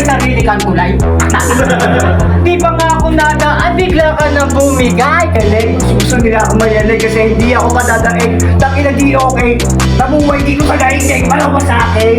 may sarili kang tulay? Di pa nga ako nadaan, bigla ka nang bumigay. Eleng, gusto nila ako mayanay kasi hindi ako kadadaig. Taki na di okay. Nabuhay dito sa daigdig, malawa sa akin.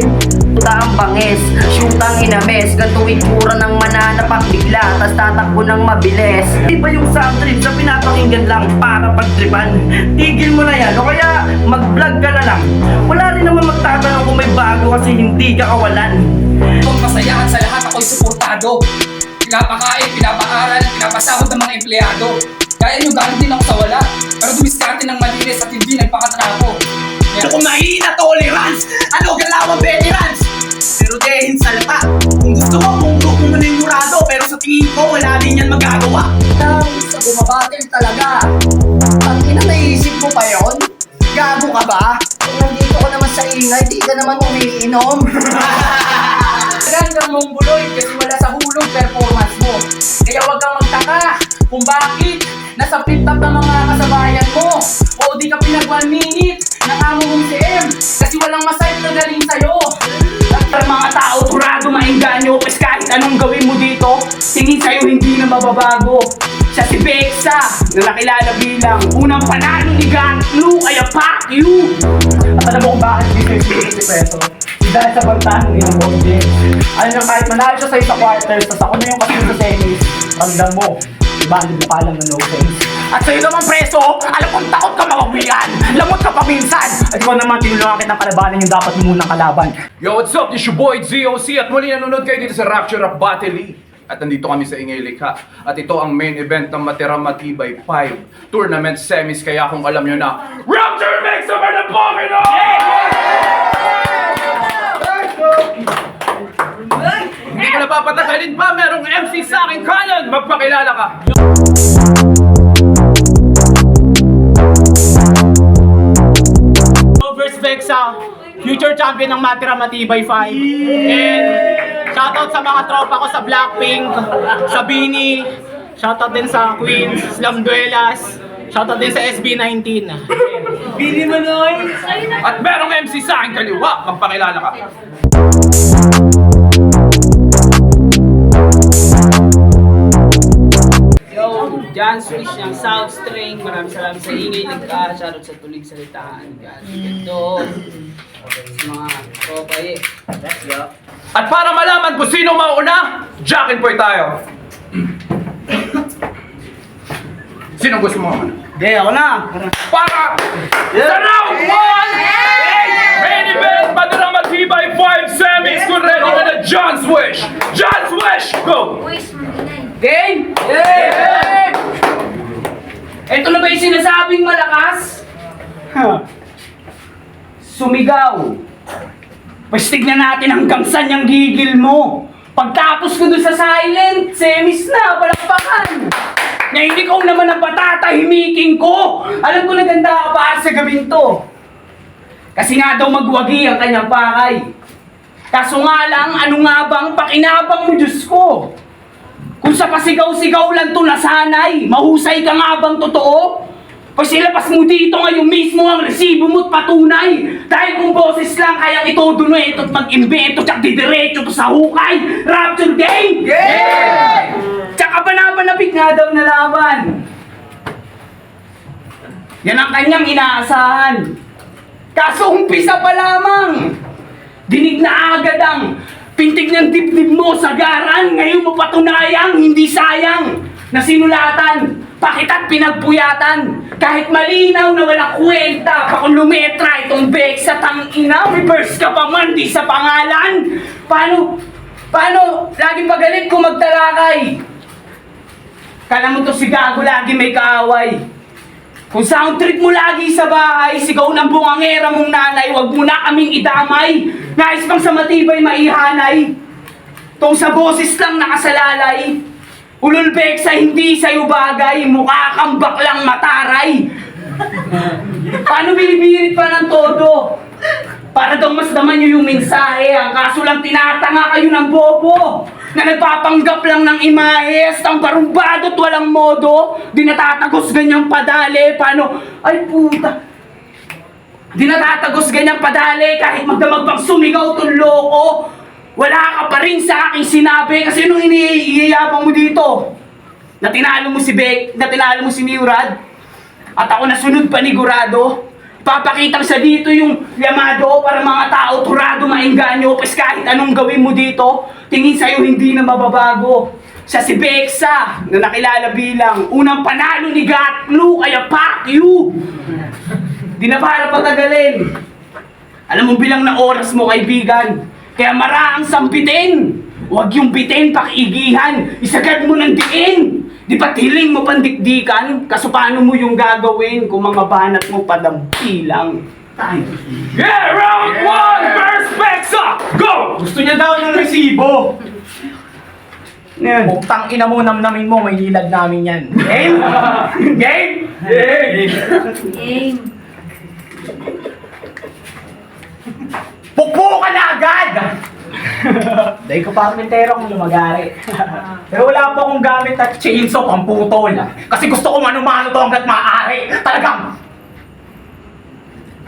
Ang bangis, shootang inames, ganito itsura ng mananapak bigla, tas tatakbo ng mabilis. Di ba yung sound trip sa pinapakinggan lang para pagtripan? Tigil mo na yan, o kaya mag-vlog ka na lang. Wala rin naman magtatanong kung may bago kasi hindi ka kawalan. Kung masayahan sa lahat ako'y suportado. Pinapakain, pinapaaral, pinapasahod ng mga empleyado. Kaya nyo galing din ako sa wala, pero dumiskarte ng malinis at hindi nagpakatrapo. Kung mahina tolerance, ano galawang veterans? Pero dehin sa lata. Kung gusto mo, kung grupo mo nangyurado, pero sa tingin ko, wala din yan magagawa. Sa bumabatil talaga. Ang ina, naisip mo pa yon? Gago ka ba? Kung nandito ka naman sa ingay, di ka naman umiinom. Gandang mong buloy kasi wala sa hulog performance mo. Kaya wag kang magtaka kung bakit nasa flip-top ng mga kasabayan mo. O di ka pinag 1 minute ng amo mong CM kasi walang masayip na galing sa'yo. At mga tao, turado maingganyo kasi kahit anong gawin mo dito, tingin sa'yo hindi na mababago. Siya si Bexa, na nakilala bilang unang panalo ni Gantlu, kaya fuck you! At alam mo kung bakit dito yung 50 peso? Dahil sa bantahan ng ilang bonding. Alam nyo, kahit manalo siya sa quarters, tapos ako na yung kasunod sa semis, ramdam mo, ibandid mo ka lang na no sense. At sa'yo naman preso, alam kong takot ka mawawian, lamot ka pa minsan. At ikaw naman tinulungan kitang kalabanan yung dapat mo munang kalaban. Yo, what's up? This your boy, ZOC at muli nanonood kayo dito sa Rapture of Battle League. At nandito kami sa Ingay Likha. At ito ang main event ng Matira Matibay 5 Tournament Semis. Kaya kung alam nyo na, Rapture makes over the Pokemon! Hindi ko napapatagalin pa, merong MC sa aking kanan. Magpakilala ka. First Bexa, future champion ng Matira Matibay 5. And shoutout sa mga tropa ko sa Blackpink, sa Bini, shoutout din sa Queens, Slam Duelas, shoutout din sa SB19. Bini Manoy! At merong MC sa aking kaliwa. Magpakilala ka. Yo, John Swish ng South String. Maraming salamat sa Ingay Likha. Shoutout sa Tulig Salitaan. Doon. Sa mga tropa eh. Let's go. At para malaman kung sino mauna, Jack and Poy tayo. Sino gusto mo? Okay, ako na! Para sa round 1! Main event, Matira Matibay 5 Semis. Kung ready ka na, John Swish! John Swish! Go! Game! Yeah! Ito na ba yung sinasabing malakas? Sumigaw! Pastig na natin hanggang saan yung gigil mo! Pagtapos ko dun sa silent, semis na, palakpakan! Ngayon ikaw naman ang patatahimikin ko! Alam ko na ganda ka para sa gabing to! Kasi nga daw magwagi ang kanyang pakay. Kaso nga lang, ano nga bang pakinabang mo, Diyos ko? Kung sa pasigaw-sigaw lang to nasanay, mahusay ka nga bang totoo? Pag silapas mo dito ngayon mismo ang resibo mo't patunay. Dahil kung boses lang kaya itodo na ito't mag-imbento tsak didiretso to sa hukay. Rapture game! Yeah! Tsaka banabanabig nga daw na laban. Yan ang kanyang inaasahan. Kaso umpisa pa lamang. Dinig na agad ang pintig ng dibdib mo sa garan. Ngayon mo patunayang hindi sayang na sinulatan. Bakit at pinagpuyatan? Kahit malinaw na walang kwenta, pa kung lumetra itong Bexa tangina, reverse ka pa man, di sa pangalan. Paano? Lagi pagalit kung magtalakay. Kala mo to si Gago, lagi may kaaway. Kung sound trip mo lagi sa bahay, sigaw ng bungangera mong nanay, wag mo na kaming idamay. Nais pang sa matibay maihanay. Kung sa boses lang nakasalalay. Ulol Bexa, hindi sa'yo bagay, mukha kang baklang mataray. Paano binibirit pa ng todo? Para daw mas naman nyo yung mensahe, ang kaso lang tinatanga kayo ng bobo. Na nagpapanggap lang ng imahes, ang barumbado at walang modo. Di natatagos ganyang padali, paano? Ay puta. Di natatagos ganyang padali, kahit magdamag pang sumigaw tong loko. Wala ka pa rin sa aking sinabi kasi nung iniiyayabang mo dito na tinalo mo si Murad at ako nasunod panigurado. Papakitang sa dito yung yamado para mga tao turado maingganyo pas kahit anong gawin mo dito, tingin sa'yo hindi na mababago. Siya si Bexa na nakilala bilang unang panalo ni Gatlu kaya fuck you! Di na para patagalin. Alam mo bilang na oras mo kaibigan, kaya maraang sampitin. Huwag yung bitin pakiigihan, isagad mo ng diin. Di ba tiling mo pandikdikan? Kaso paano mo yung gagawin kung mga banat mo padampilang? Yeah, round 1, first Bexa! Go! Gusto niya daw ng resibo. Yan. Putang ina mo, namnamin mo, may nilad namin yan. Game? Game? Game. Pukpo ka na agad! Dahil ko parmentero kung lumagari. Pero wala pa akong gamit at chainsaw pang putol. Kasi gusto ko mano-mano to hanggat maaari. Talagang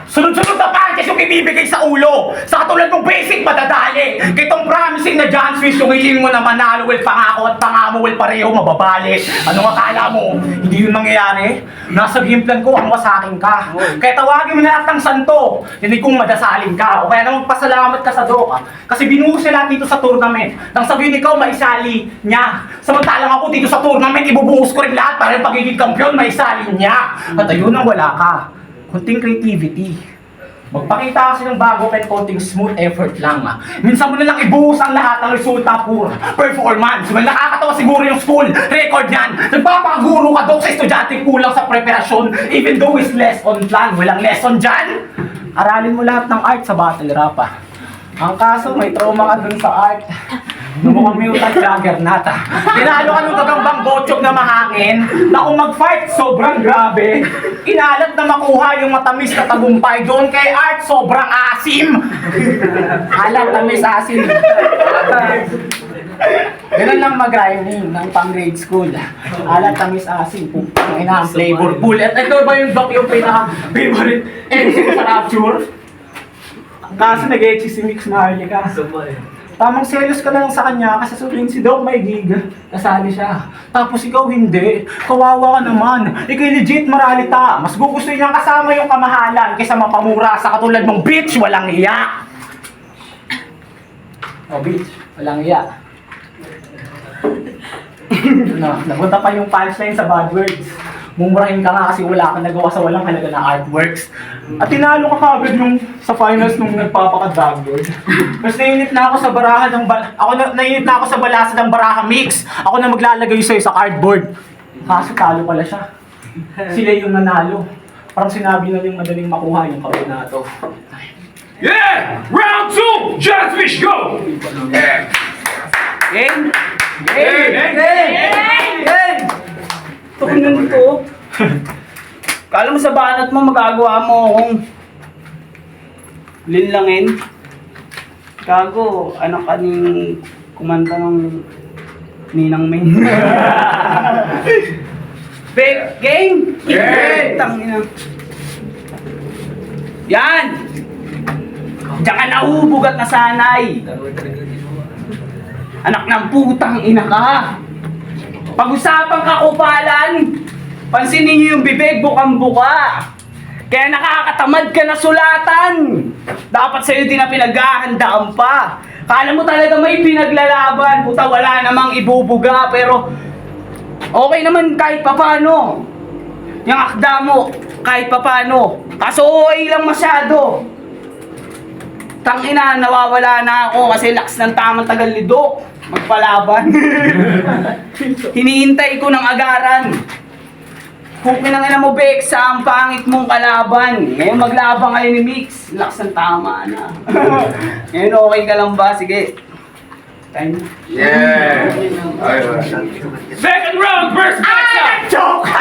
sunod-sunod na punches yung ibibigay sa ulo. Sa katulad mong basic madadali. Kitong promising na John Swiss yung hiling mo na manalo will pangako at pangamo will pareho mababali. Anong akala mo? Hindi yun mangyayari? Nasa game plan ko ang wasakin ka. Kaya tawagin mo na lahat ng santo. Hindi kong madasalin ka. O kaya naman pasalamat ka sa Doka. Kasi binuhos siya lahat dito sa tournament. Nang sabihin ikaw maisali niya. Samantalang ako dito sa tournament ibubuhos ko rin lahat para yung pagiging kampiyon maisali niya. At ayun ang wala ka. Kunting creativity. Magpakita kasi ng bago kahit konting smooth effort lang. Minsan mo na lang ibuhos ang lahat ng resulta puro performance. Well, nakakatawa siguro yung school record yan. Nagpapakaguro ka daw sa estudyante kulang sa preparasyon. Even though it's less on plan, walang lesson dyan. Aralin mo lahat ng art sa battle rap. Ang kaso may trauma ka dun sa art. Mukhang mutant juggernaut. Tinalo ka ng gagambang botchog na mahangin na kung mag-fight sobrang grabe. Inalat na makuha yung matamis na tagumpay doon kay Art sobrang asim. Alat tamis asim. Ganun lang mag-rhyming ng pang-grade school. Alat tamis asim. Pupang ina ang flavorful. At ito ba yung doc yung pinaka-favorite MC sa Rapture? Kaso nag-etchy si Mix Maharlika. Tamang serious ka lang sa kanya kasi sabihin si Doc may gig. Kasali siya. Tapos ikaw hindi. Kawawa ka naman. Ikay legit moralita. Mas gugustuhin niyang kasama yung kamahalan kaysa mapamura sa katulad mong bitch walang iya. Oh bitch, walang iya. Napunta pa yung punchline sa bad words. Mumurahin ka nga kasi wala kang nagawa sa walang halaga na artworks. At tinalo ka kagad yung sa finals nung nagpapaka-dagboard. Mas nainit na ako sa baraha ng nainit na ako sa balasa ng baraha mix. Ako na maglalagay sa'yo sa cardboard. Kaso talo pala siya. Sila yung nanalo. Parang sinabi na yung madaling makuha yung kabinato. Yeah! Round 2, Just Fish, go! Yeah! Game? Game! Ito ko nun ito. Kala mo sa banat mo, magagawa mo akong linlangin. Gago, anak ka ning kumanta ng Ninang Main. Game! Game! Tangina. Yan! Diyan ka nahubog at nasanay. Anak ng putang ina ka. Pag-usapang kakupalan, pansinin niyo yung bibig bukang-buka. Kaya nakakatamad ka na sulatan. Dapat sa'yo din na pinaghahandaan pa. Kala mo talaga may pinaglalaban. Puta, wala namang ibubuga. Pero okay naman kahit papano. Yung akda mo, kahit papano. Kaso OA lang masyado. Tangina, nawawala na ako kasi laks ng tamang tagal ni Doc. Magpalaban. Hinihintay ko ng agaran. Kung pinangina mo, Bexa, ang pangit mong kalaban. Ngayon maglaban kayo ni Mix. Laks ng tama na. Ngayon okay ka lang ba? Sige. Time. Yeah! Second round, first Bexa! Joke!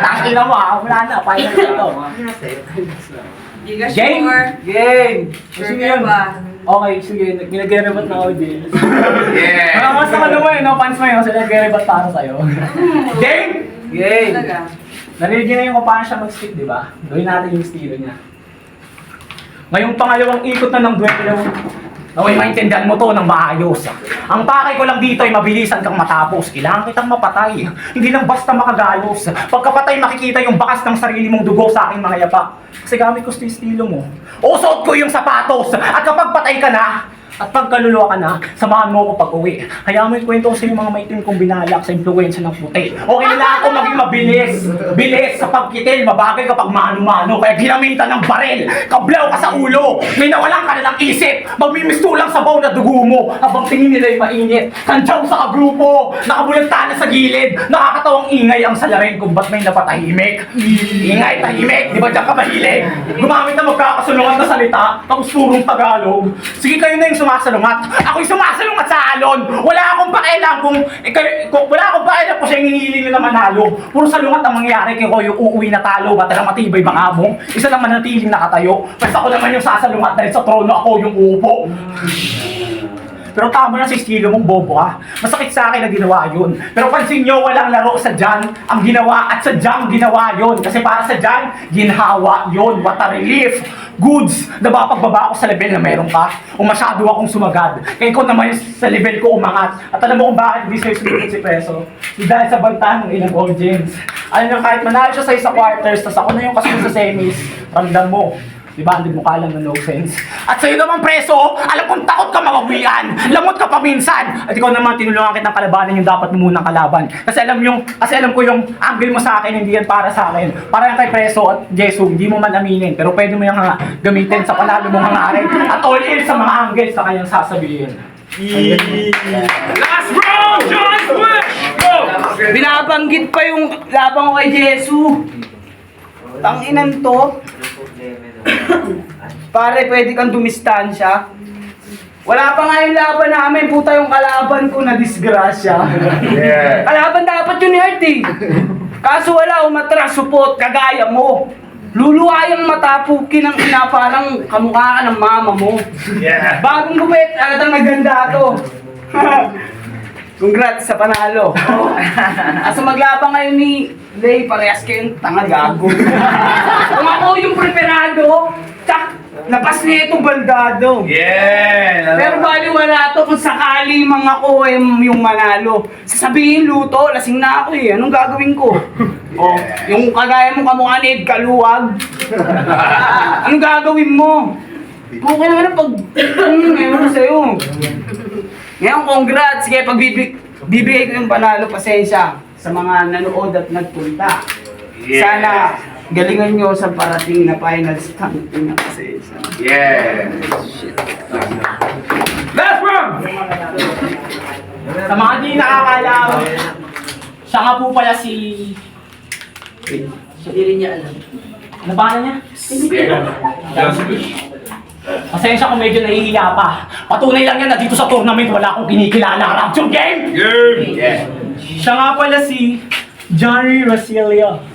Tangina mo wala na. Final na ito. Hindi ka Game? sure. Game! Sure Sige ka yun. ba? Okay, sige. Ginag-rebat na ako din. Yeah! Malakas naman naman no? Fans mo yun kasi nag-rebat para sa'yo. Game! Game! Talaga. Narinig niyo na yung kung paano siya mag-stick, di ba? Gawin natin yung estilo niya. Ngayong pangalawang ikot na ng duwelo, Naway maintindihan mo to ng maayos. Ang pakay ko lang dito ay mabilisan kang matapos. Kailangan kitang mapatay. Hindi lang basta makagalos. Pagkapatay makikita yung bakas ng sarili mong dugo sa aking mga yapak. Kasi gamit ko estilo mo. Usot ko yung sapatos. At kapag patay ka na, at pagkaluluwa ka na, samahan mo ako pag uwi. Hayaan mo yung kwento ko sa yung mga maitim kong binalak sa impluensya ng puti. Okay na ako maging mabilis. Bilis sa pagkitil, mabagay kapag mano-mano. Kaya ginamitan ng barel. Kablaw ka sa ulo. May nawalan ka na ng isip. Magmimistulang sabaw na dugo mo. Habang tingin nila yung mainit. Kantsaw sa kagrupo. Nakabulagtana sa gilid. Nakakatawang ingay ang salarin kung ba't may napatahimik. Ingay, tahimik. Di ba dyan ka mahilig? Gumamit na magkakasulungan na salita. Tapos purong Tagalog. Sige kayo na yung sumasalungat. Ako'y sumasalungat sa alon. Wala akong pakialam kung wala akong pakialam kung siya yung hinihiling nyo na manalo. Puro salungat ang mangyayari kay ko yung uuwi na talo. Bata lang matibay baka mo. Isa lang manatiling nakatayo. Basta ako naman yung sasalungat dahil sa trono ako yung uupo. Pero tama na sa estilo mong bobo ha. Masakit sa akin na ginawa yun. Pero pansin nyo, walang laro sa dyan ang ginawa at sa dyan ginawa yun. Kasi para sa dyan, ginhawa yun. What a relief. Goods na ba pagbaba ko sa level na meron ka? O masyado akong sumagad. Kaya ikaw naman sa level ko umangat. At alam mo kung bakit hindi sa'yo sumunod si Preso? Dahil sa banta ng ilang audience. Alam nyo, kahit manalo siya sa'yo sa quarters, tas ako na yung kasunod sa semis, ramdam mo. Diba, hindi mo kalang na no sense. At sa'yo naman, Preso, alam kong takot ka mawawian. Lamot ka pa minsan. At ikaw naman, tinulungan kitang kalabanan yung dapat mo munang kalaban. Kasi alam ko yung angle mo sa akin, hindi yan para sa akin. Para yan kay Preso at Jesu, hindi mo man aminin. Pero pwede mo yung gamitin sa panalo mong hangarin. At all in sa mga angles na kanyang sasabihin. Last round, John Swift! Go! Binabanggit pa yung labang ko kay Jesu. Tanginan to. Pare, pwede kang dumistansya. Wala pa nga yung laban namin, puta yung kalaban ko na disgrasya. Yeah. Kalaban dapat yun ni Art eh. Kaso wala, umatras, supot, kagaya mo. Luluwayang matapukin ang ina, parang kamukha ka ng mama mo. Yeah. Bagong gupit, alatang naganda to. Congrats sa panalo. Asa maglabang ngayon ni Lay, parehas kayong tanga gago. Kung ako yung preparado, tsak, lapas niya itong baldado. Yeah! Pero baliwala to kung sakali mga ko yung manalo. Sasabihin luto, lasing na ako eh. Anong gagawin ko? Oh, yung kagaya mong kamukha ni Ed Kaluwag. Anong gagawin mo? Okay naman ang ngayon sa'yo. Ngayon, congrats. Kaya bibigay ko yung panalo, pasensya sa mga nanood at nagpunta. Yeah. Sana galingan nyo sa parating na finals. Tangin na pasensya. Yeah! Last round! Sa mga di nakakalam, siya nga po pala si... Hindi rin niya alam. Ano ba niya? Pasensya kung medyo nahihiya pa. Patunay lang yan na dito sa tournament wala akong kinikilala. Rapture game! Yeah. Siya nga pala si Johnny Rosilio.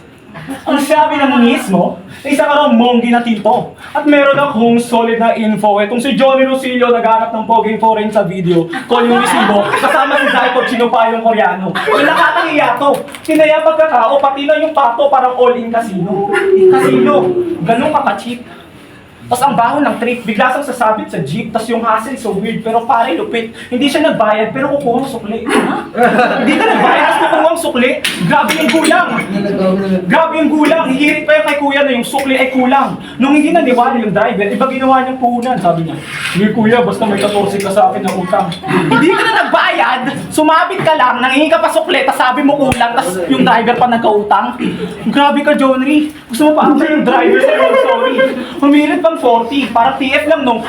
Ang sabi ng mismo, isa ka raw monggi na tito. At meron akong solid na info. Itong si Johnny Rosilio naghanap ng poging foreign sa video. Call yung resibo, kasama si Zaito Chinopayong Koreano. Yung nakakahiya to. Kinaya pagkatao, pati na yung pato parang all-in casino. Casino, ganun ka ka-cheap. Tapos ang baho ng trip, bigla siyang sasabit sa jeep, tapos yung hassle so weird, pero pare lupit. Hindi siya nagbayad, pero kukuha ng sukli. Hindi ka nagbayad, tapos kukuha ng sukli. Grabe yung gulang. Grabe yung gulang. Hihirit pa yung kay kuya na yung sukli ay kulang. Nung hindi naniwala yung driver, iba ginawa niyang puhunan. Sabi niya, hindi kuya, basta may 14 ka sa akin na utang. Hindi ka na nagbayad, sumabit ka lang, nangingi ka pa sukli, tapos sabi mo kulang, tapos yung driver pa nagkautang. Grabe ka, Johnny. Gusto mo pa ako yung driver sa yung sorry. Humirit pang 40, para TF lang nung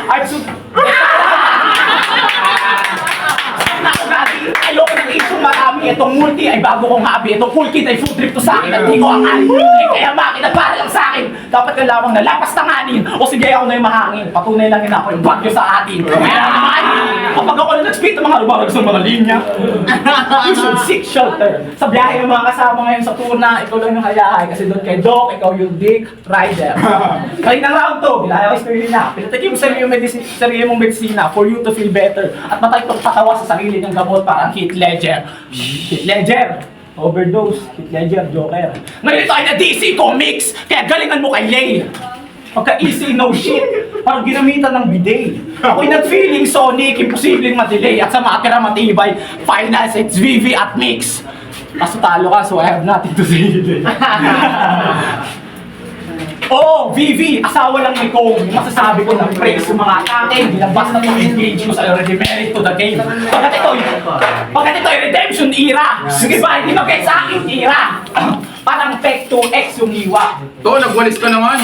ayoko ng isong marami. Itong multi ay bago kong hobby. Itong full kit ay food trip to sa akin. At di ko ang alin. Kaya makina para lang sa akin. Dapat ka lamang na lapas tanganin. O sige, ako na yung mahangin. Patunay lang yun ako yung bagyo sa atin. Kaya naman, kapag ako na nag-speed ng mga lumarag sa mga linya, you should seek shelter. Sa biyahe ng mga kasama ngayon sa tuna, ikaw lang yung hayahay. Kasi doon kay Doc, ikaw yung Dick Rider. Kalinang round to, bilaya ko story na. Pinatakin mo sarili mong medisina for you to feel better. At matay itong katawa sa sarili ng gamot parang Heath Ledger. Heath Ledger! Overdose. Heath Ledger, Joker. Ngayon tayo na DC Comics! Kaya galingan mo kay Lay! Pagka-easy, no shit. Parang ginamitan ng bidet. Ako'y nag-feeling Sonic, imposibleng madelay. At sa matira matibay, finals, it's VV at mix. Kaso talo ka, so I have nothing to say. Oo, VV, asawa lang ni Kong. Masasabi ko ng praise yung mga atake. Dilabas na itong engage ko sa already merit to the game. Pagkat ito'y redemption era. Sige ba, hindi mag-get sa akin era. Parang peg to X yung hiwa. To, nagwalis ka naman.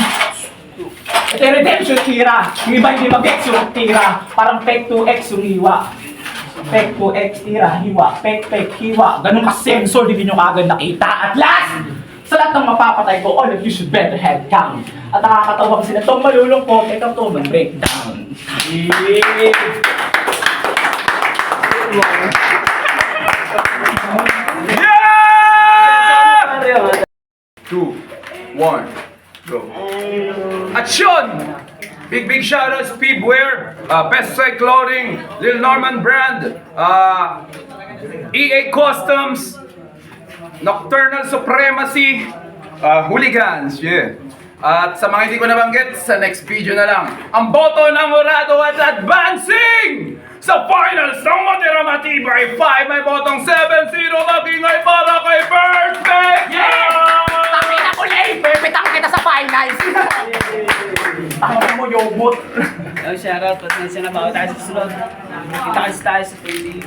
Ito yung redemption era. Yung iba hindi mag-X yung tira. Parang peg to X yung hiwa. Peg to X tira, hiwa. Peg, hiwa. Ganun ka-sensor, hindi nyo kagad nakita. At last, sa lahat ng mapapatay ko, all of you should better head count. At nakakatawag sila itong malulungkot, ikaw to mag-breakdown. Yeah! 2, 1, go. Action! Big shoutouts, Pibware, Pestside Clothing, Lil Norman Brand, EA Customs, Nocturnal Supremacy, Hooligans, yeah. At sa mga hindi ko nabanggit, sa next video na lang, ang boto ng Murado at advancing sa finals ng Matira Matibay 5, may botong 7-0 magingay para kay Perfect! Tapin na ko late! Pepetang kita sa finals! Takot mo, yobot! Oh, shoutout. Pasensya na ba? Tayo sa susunod. Kita kasi tayo sa pili.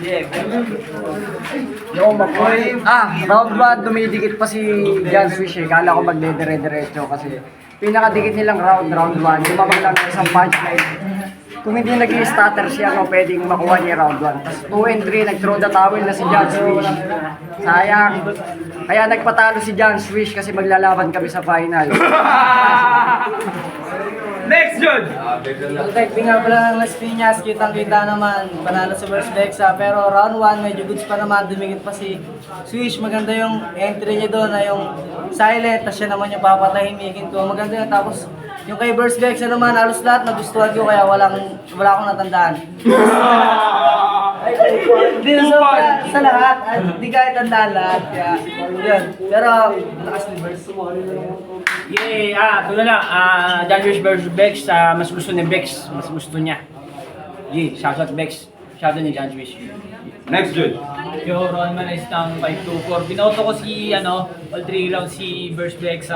Yeah. Round 1, dumidikit pa si Jan Swish eh. Kala ko magdedire-diretso kasi pinakadikit nilang round 1. Lumabang lang ng isang punchline. Kung hindi nag-i-stutter siya, no, pwedeng makuha niya round 1. Tapos 2 and 3, nag-throw the towel na si Jan Swish. Sayang. Kaya nagpatalo si Jan Swish kasi maglalaban kami sa final. Next, Judge! Protecting nga pala ng Las Piñas, kitang-kita naman, panalo sa Verse Bexa, pero round 1 medyo goods pa naman, dumigit pa si Swish, maganda yung entry niya doon na yung silent, tapos siya naman yung papatahimikin ko, maganda yun, tapos yung kay Verse Bexa naman, halos lahat nagustuhan ko, kaya wala akong natandaan. Hindi na sa lahat, hindi kahit tandaan lahat, kaya yun, pero lakas ni Verse. Yeah, ito na lang. Jan Swish versus Bex. Mas gusto ni Bex. Mas gusto niya. Yeah, shoutout Bex. Shoutout ni Jan Swish. Next, Judge! Yo, Ronman is ng 524. Binoto ko si, all 3 rounds si Verse Bex.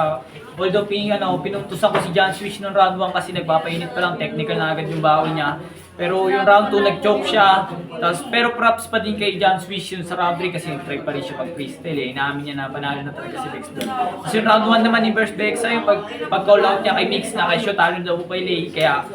Although, pinuntusan ko si Jan Swish nung round 1 kasi nagpapainit pa lang. Technical na agad yung bawi niya. Pero yung round 2, nag-choke siya. Pero props pa din kay Jan Swish yung sa round 3 kasi nag-try pa rin siya pag-freestyle eh. Inamin niya na panalo na talaga si Bex doon. Kasi yung round 1 naman ni Verse Bex, yung pag-call out niya kay Mix na kay Shot, talo daw po kay Lay. Kaya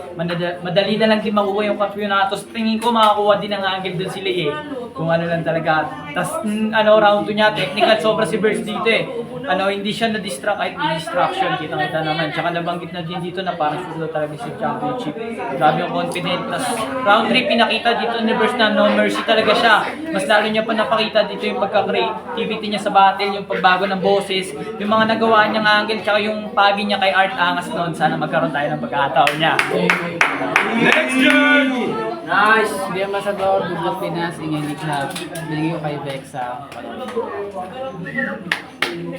madali na lang din makuha yung kampiyonato. So, tingin ko makakuha din ang angle doon si Lay eh. Kung ano lang talaga. Tapos round 2 niya, technical, sobra si Verse dito eh. Hindi siya na-distract kahit may distraction. Kitang-kita naman. Tsaka nabanggit na din dito na parang susunod talaga si championship. Grabe yung confident. Tapos round 3 pinakita dito ni Verse na no mercy talaga siya. Mas lalo niya pa napakita dito yung pagka-creativity niya sa battle, yung pagbago ng boses, yung mga nagawa niyang angle, tsaka yung pagi niya kay Art Angas noon. Sana magkaroon tayo ng pagkakataon niya. Next, Judge! Nice! Bien Masador, Buglock Pinas, Ingenik na binigay ko kay Bexa.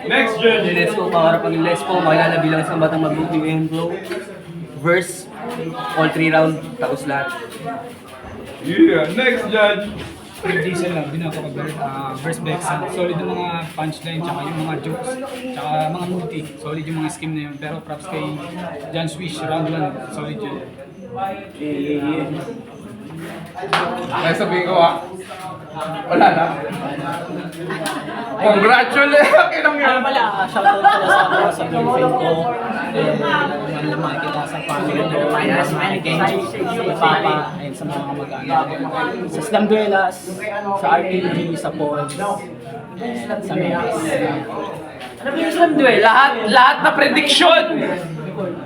Next, Judge! Let's go, para pag let's go, makilala bilang isang batang mag-booking and flow. Verse, all 3 round, tapos lahat. Yeah, next, Judge! Diesel lang, binoto ko Verse Bexa. Solid yung mga punchline, tsaka yung mga jokes, tsaka mga multi. Solid yung mga scheme na yun. Pero props kay Jan Swish, round 1, solid yun. Ay, sabihin ko wala na. Congratulations! Kinang yun! Shoutout pala sa ako sa girlfriend ko. Ang makikita sa family ko. Sa Kenji, sa Papa, ayun sa mga kamag-anak. Sa Slam Duelas, sa RPG, sa Paul, sa Memes. Ano ba yung Slam Duel? Lahat na prediction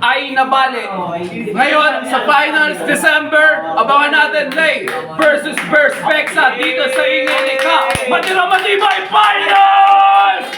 ay nabali. Ngayon, sa finals, December, abangan natin Lay versus Verse Bexa dito sa Ingenika. Matira Matibay Finals!